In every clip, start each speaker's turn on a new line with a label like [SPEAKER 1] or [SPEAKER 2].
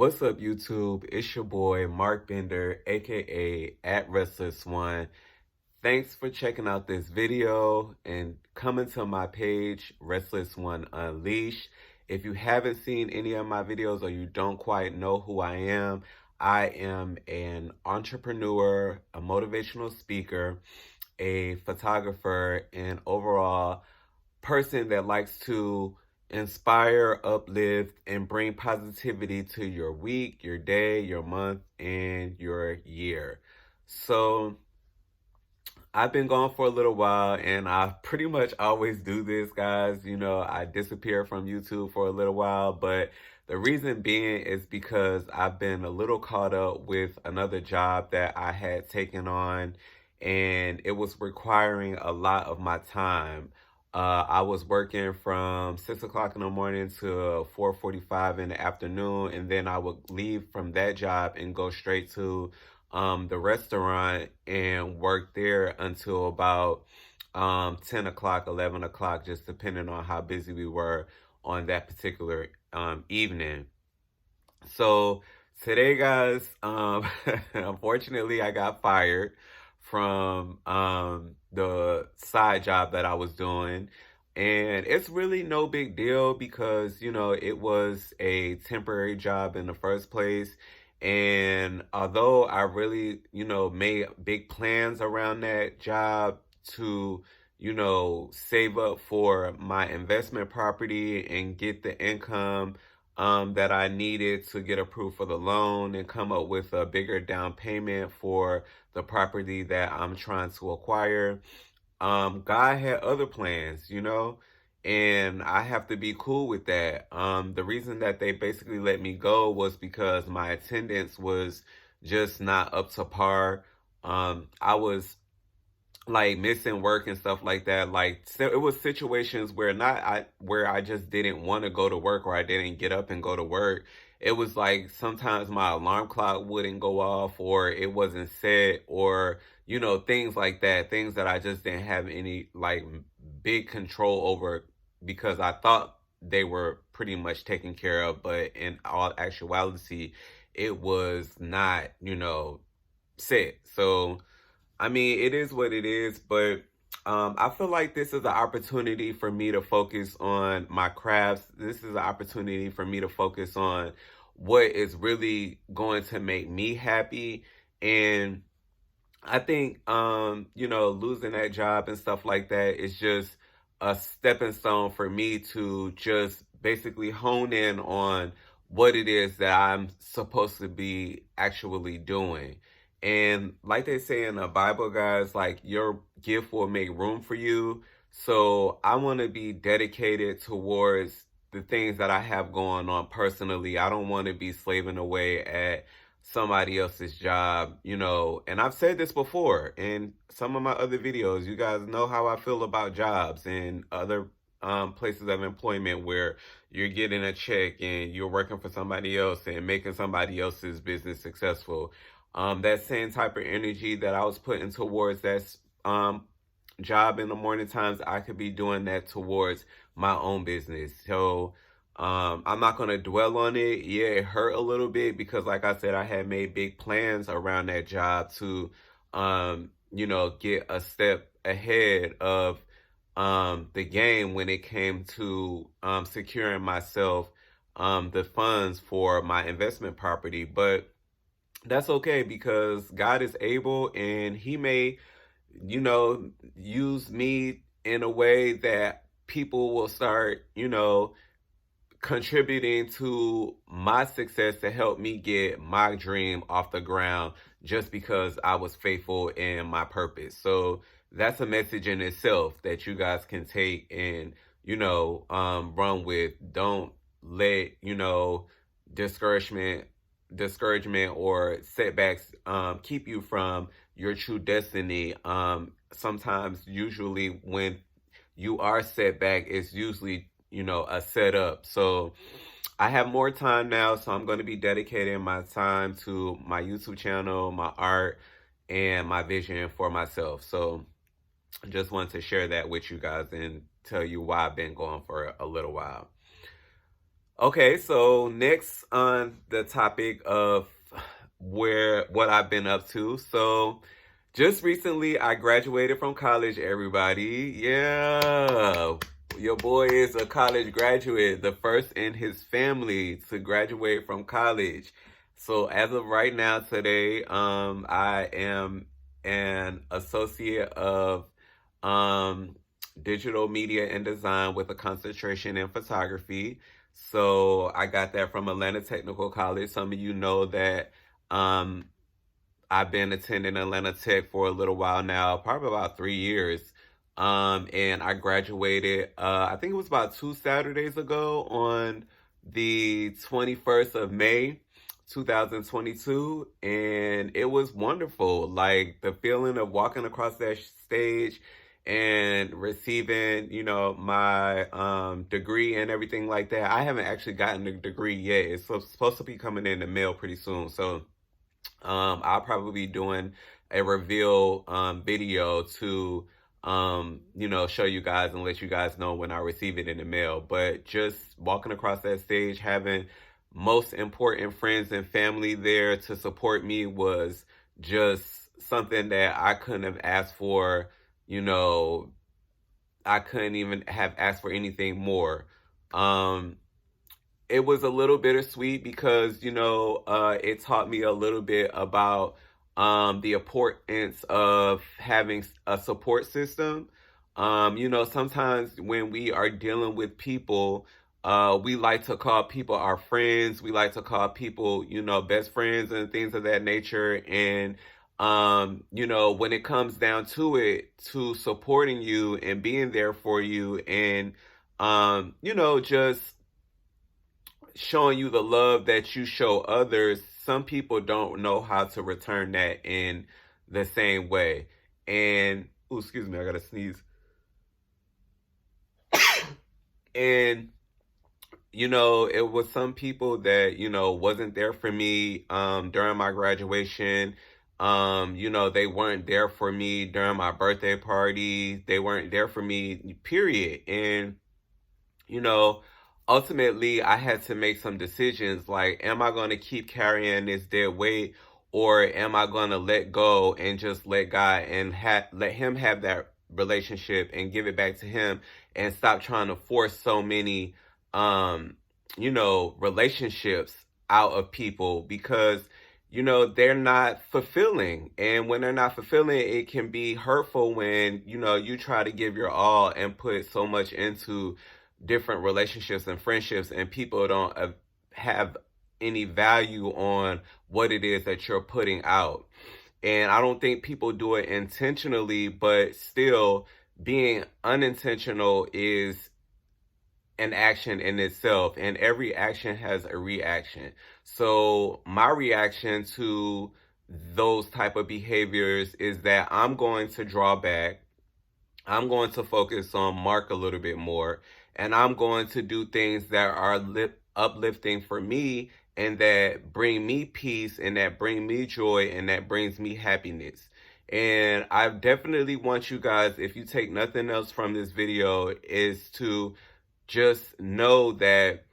[SPEAKER 1] What's up, YouTube? It's your boy, Mark Bender, aka at Restless One. Thanks for checking out this video and coming to my page, Restless One Unleashed. If you haven't seen any of my videos or you don't quite know who I am an entrepreneur, a motivational speaker, a photographer, and overall person that likes to inspire, uplift, and bring positivity to your week, your day, your month, and your year. So I've been gone for a little while, and I pretty much always do this, guys. You know, I disappear from YouTube for a little while, but the reason being is because I've been a little caught up with another job that I had taken on, and it was requiring a lot of my time. I was working from 6 o'clock in the morning to 4:45 in the afternoon, and then I would leave from that job and go straight to the restaurant and work there until about 10 o'clock, 11 o'clock, just depending on how busy we were on that particular evening. So today, guys, unfortunately, I got fired from the side job that I was doing. And it's really no big deal because, you know, it was a temporary job in the first place. And although I really, you know, made big plans around that job to, you know, save up for my investment property and get the income that I needed to get approved for the loan and come up with a bigger down payment for the property that I'm trying to acquire. God had other plans, you know, and I have to be cool with that. The reason that they basically let me go was because my attendance was just not up to par. I was like missing work and stuff like that. Like, so it was situations where where I just didn't want to go to work or I didn't get up and go to work. It was like sometimes my alarm clock wouldn't go off or it wasn't set, or you know, things like that, things that I just didn't have any like big control over because I thought they were pretty much taken care of, but in all actuality it was not, you know, set. So I mean, it is what it is, but I feel like this is an opportunity for me to focus on my crafts. This is an opportunity for me to focus on what is really going to make me happy. And I think, you know, losing that job and stuff like that is just a stepping stone for me to just basically hone in on what it is that I'm supposed to be actually doing. And like they say in the Bible, guys, like your gift will make room for you. So I want to be dedicated towards the things that I have going on personally. I don't want to be slaving away at somebody else's job, you know. And I've said this before in some of my other videos. You guys know how I feel about jobs and other places of employment where you're getting a check and you're working for somebody else and making somebody else's business successful. That same type of energy that I was putting towards that job in the morning times, I could be doing that towards my own business. So I'm not going to dwell on it. Yeah, it hurt a little bit because, like I said, I had made big plans around that job to, you know, get a step ahead of the game when it came to securing myself the funds for my investment property. But that's okay because God is able and He may, you know, use me in a way that people will start, you know, contributing to my success to help me get my dream off the ground just because I was faithful in my purpose. So that's a message in itself that you guys can take and, you know, run with. Don't let, you know, discouragement or setbacks keep you from your true destiny. Sometimes usually when you are set back, it's usually, you know, a setup. So I have more time now, so I'm going to be dedicating my time to my YouTube channel, my art, and my vision for myself. So I just wanted to share that with you guys and tell you why I've been going for a little while. Okay, so next on the topic of what I've been up to. So just recently I graduated from college, everybody. Yeah. Your boy is a college graduate, the first in his family to graduate from college. So as of right now today, I am an associate of um digital media and design with a concentration in photography. So I got that from Atlanta Technical College. Some of you know that um, I've been attending Atlanta Tech for a little while now, probably about 3 years. And I graduated, I think it was about 2 Saturdays ago on the 21st of May, 2022. And it was wonderful. Like the feeling of walking across that stage and receiving, my degree and everything like that. I haven't actually gotten the degree yet. It's supposed to be coming in the mail pretty soon. So I'll probably be doing a reveal video to show you guys and let you guys know when I receive it in the mail. But just walking across that stage, having most important friends and family there to support me was just something that I couldn't have asked for. You know, I couldn't even have asked for anything more. Um, it was a little bittersweet because it taught me a little bit about the importance of having a support system. Sometimes when we are dealing with people, we like to call people our friends. We like to call people, best friends and things of that nature. And when it comes down to it, to supporting you and being there for you, and just showing you the love that you show others, some people don't know how to return that in the same way. And, oh, excuse me, I gotta sneeze. And, it was some people that, wasn't there for me during my graduation. They weren't there for me during my birthday party. They weren't there for me, period. And, you know, ultimately I had to make some decisions like, am I going to keep carrying this dead weight, or am I going to let go and just let God and let him have that relationship and give it back to him, and stop trying to force so many, relationships out of people, because they're not fulfilling. And when they're not fulfilling, it can be hurtful when, you try to give your all and put so much into different relationships and friendships, and people don't have any value on what it is that you're putting out. And I don't think people do it intentionally, but still, being unintentional is an action in itself, and every action has a reaction. So my reaction to those type of behaviors is that I'm going to draw back. I'm going to focus on Mark a little bit more, and I'm going to do things that are uplifting for me, and that bring me peace, and that bring me joy, and that brings me happiness. And I definitely want you guys, if you take nothing else from this video, is to just know that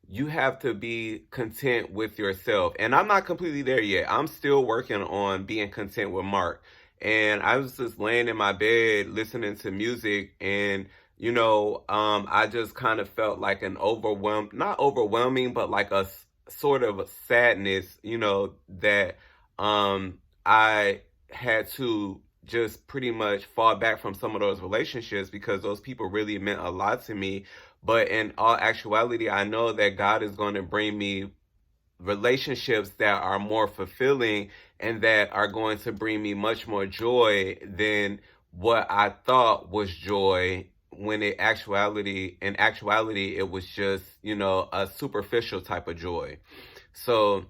[SPEAKER 1] you have to be content with yourself. And I'm not completely there yet. I'm still working on being content with Mark. And I was just laying in my bed listening to music, and I just kind of felt like an not overwhelming, but like a sort of a sadness, that I had to just pretty much fall back from some of those relationships, because those people really meant a lot to me. But in all actuality, I know that God is going to bring me relationships that are more fulfilling, and that are going to bring me much more joy than what I thought was joy, when in actuality, it was just, a superficial type of joy. So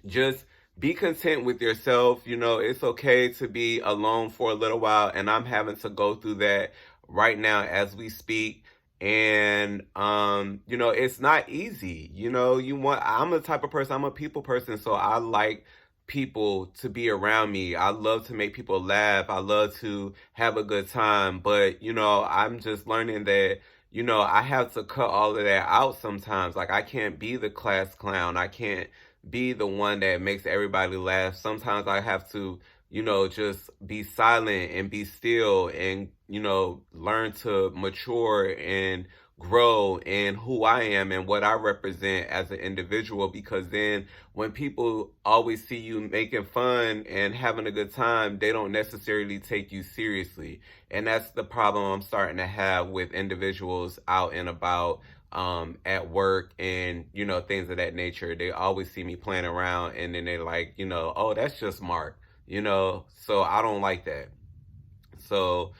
[SPEAKER 1] just be content with yourself. It's okay to be alone for a little while, and I'm having to go through that right now as we speak. And it's not easy. I'm the type of person, I'm a people person, so I like people to be around me. I love to make people laugh. I love to have a good time. But I'm just learning that I have to cut all of that out sometimes. Like, I can't be the class clown. I can't be the one that makes everybody laugh. Sometimes I have to, just be silent and be still and, learn to mature and grow in who I am and what I represent as an individual, because then when people always see you making fun and having a good time, they don't necessarily take you seriously. And that's the problem I'm starting to have with individuals out and about, at work and, things of that nature. They always see me playing around and then they're like, oh, that's just Mark, so I don't like that. So,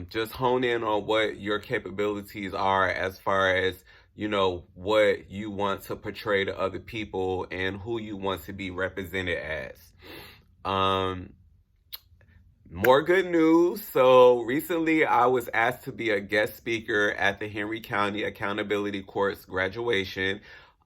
[SPEAKER 1] just hone in on what your capabilities are as far as, what you want to portray to other people and who you want to be represented as. Um, More good news. So recently I was asked to be a guest speaker at the Henry County Accountability Court's graduation.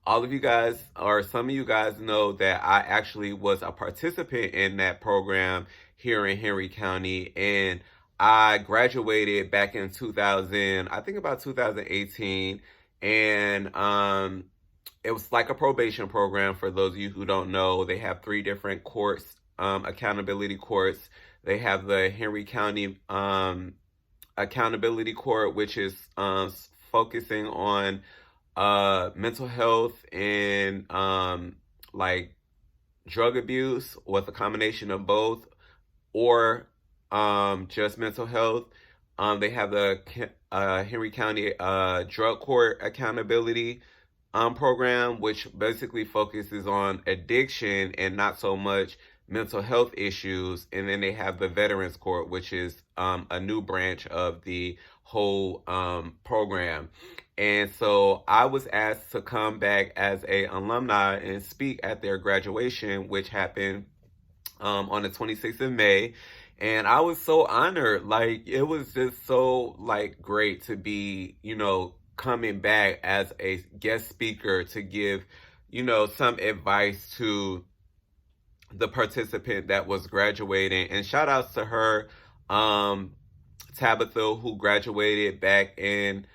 [SPEAKER 1] All of you guys, or some of you guys, know that I actually was a participant in that program here in Henry County, and I graduated back in 2000, I think about 2018, and it was like a probation program. For those of you who don't know, they have three different courts, accountability courts. They have the Henry County Accountability Court, which is focusing on mental health and like drug abuse, with a combination of both, or just mental health. They have the Henry County Drug Court Accountability program, which basically focuses on addiction and not so much mental health issues. And then they have the Veterans Court, which is a new branch of the whole program. And so I was asked to come back as a alumni and speak at their graduation, which happened on the 26th of May. And I was so honored. Like, it was just so, like, great to be, coming back as a guest speaker to give, some advice to the participant that was graduating. And shout outs to her, Tabitha, who graduated back in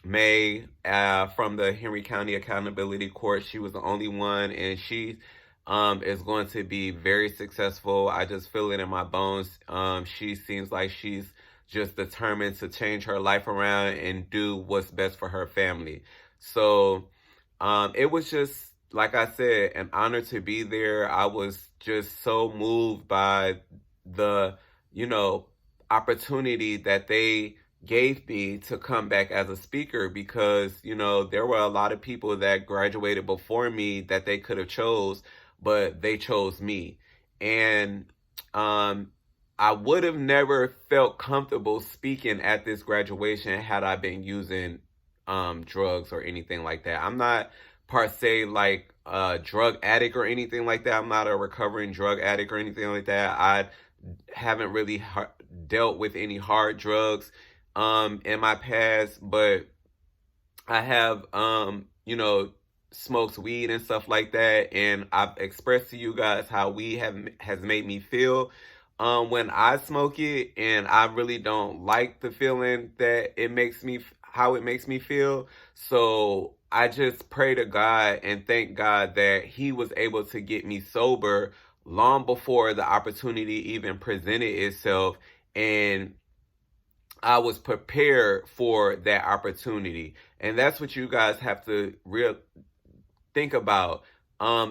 [SPEAKER 1] May from the Henry County Accountability Court. She was the only one, and she is going to be very successful. I just feel it in my bones. She seems like she's just determined to change her life around and do what's best for her family. So it was just, like I said, an honor to be there. I was just so moved by the, opportunity that they gave me to come back as a speaker, because, there were a lot of people that graduated before me that they could have chose, but they chose me. And I would have never felt comfortable speaking at this graduation had I been using drugs or anything like that. I'm not per se like a drug addict or anything like that. I'm not a recovering drug addict or anything like that. I haven't really dealt with any hard drugs in my past, but I have smoked weed and stuff like that, and I've expressed to you guys how weed has made me feel when I smoke it, and I really don't like the feeling that it makes me, how it makes me feel. So I just pray to God and thank God that He was able to get me sober long before the opportunity even presented itself, and I was prepared for that opportunity. And that's what you guys have to think about.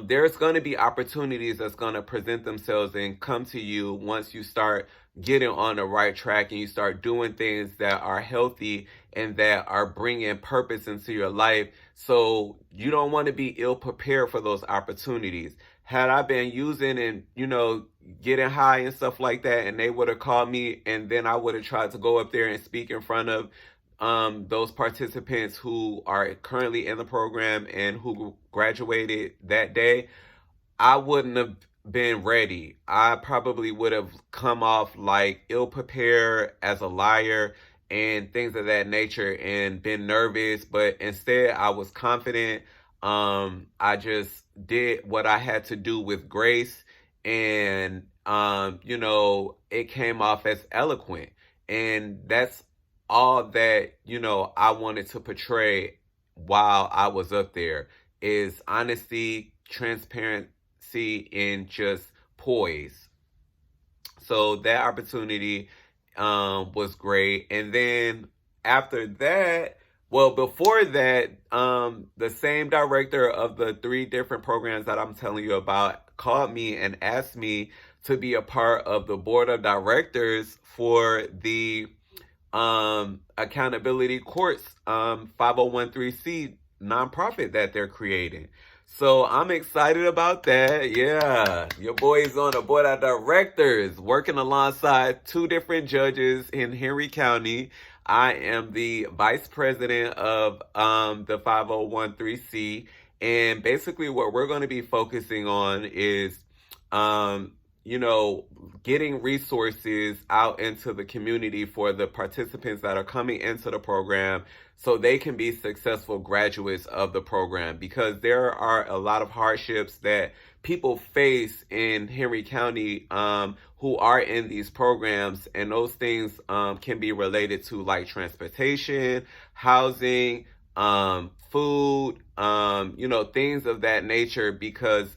[SPEAKER 1] There's going to be opportunities that's going to present themselves and come to you once you start getting on the right track and you start doing things that are healthy and that are bringing purpose into your life. So you don't want to be ill prepared for those opportunities. Had I been using and, getting high and stuff like that, and they would have called me, and then I would have tried to go up there and speak in front of those participants who are currently in the program and who graduated that day, I wouldn't have been ready. I probably would have come off like ill prepared, as a liar, and things of that nature, and been nervous. But instead, I was confident. I just did what I had to do with grace, and it came off as eloquent. And that's all that, you know, I wanted to portray while I was up there is honesty, transparency, and just poise. So that opportunity was great. And then after that, well, before that, the same director of the 3 different programs that I'm telling you about called me and asked me to be a part of the board of directors for the accountability courts 501c nonprofit that they're creating. So I'm excited about that. Yeah, your boy's on the board of directors working alongside 2 different judges in Henry County. I am the vice president of the 501c, and basically what we're going to be focusing on is you know, getting resources out into the community for the participants that are coming into the program so they can be successful graduates of the program, because there are a lot of hardships that people face in Henry County who are in these programs, and those things can be related to like transportation, housing, food, you know, things of that nature, because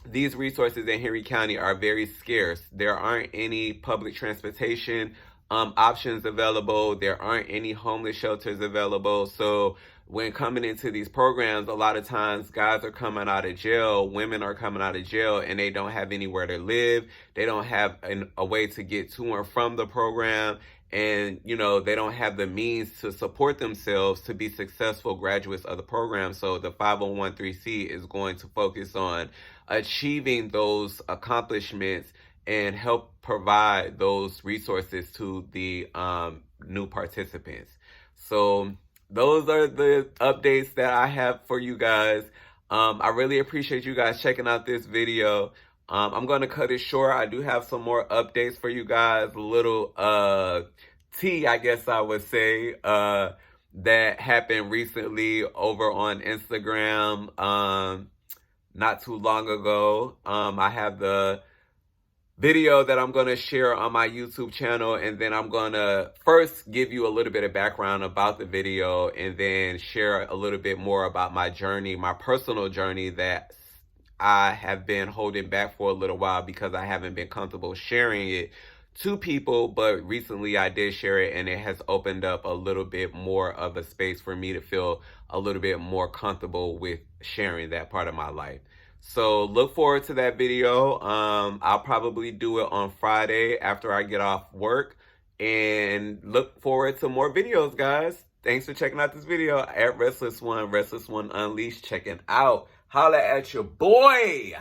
[SPEAKER 1] these resources in Henry County are very scarce. There aren't any public transportation options available. There aren't any homeless shelters available. So when coming into these programs, a lot of times guys are coming out of jail, women are coming out of jail, and they don't have anywhere to live. They don't have a way to get to and from the program. And, you know, they don't have the means to support themselves to be successful graduates of the program. So the 501c is going to focus on achieving those accomplishments and help provide those resources to the new participants. So those are the updates that I have for you guys. I really appreciate you guys checking out this video. I'm going to cut it short. I do have some more updates for you guys. A little tea, I guess I would say, that happened recently over on Instagram not too long ago. I have the video that I'm going to share on my YouTube channel, and then I'm going to first give you a little bit of background about the video and then share a little bit more about my journey, my personal journey that I have been holding back for a little while because I haven't been comfortable sharing it to people, but recently I did share it, and it has opened up a little bit more of a space for me to feel a little bit more comfortable with sharing that part of my life. So look forward to that video. I'll probably do it on Friday after I get off work, and look forward to more videos, guys. Thanks for checking out this video at Restless One Unleashed, checking out. Holla at your boy.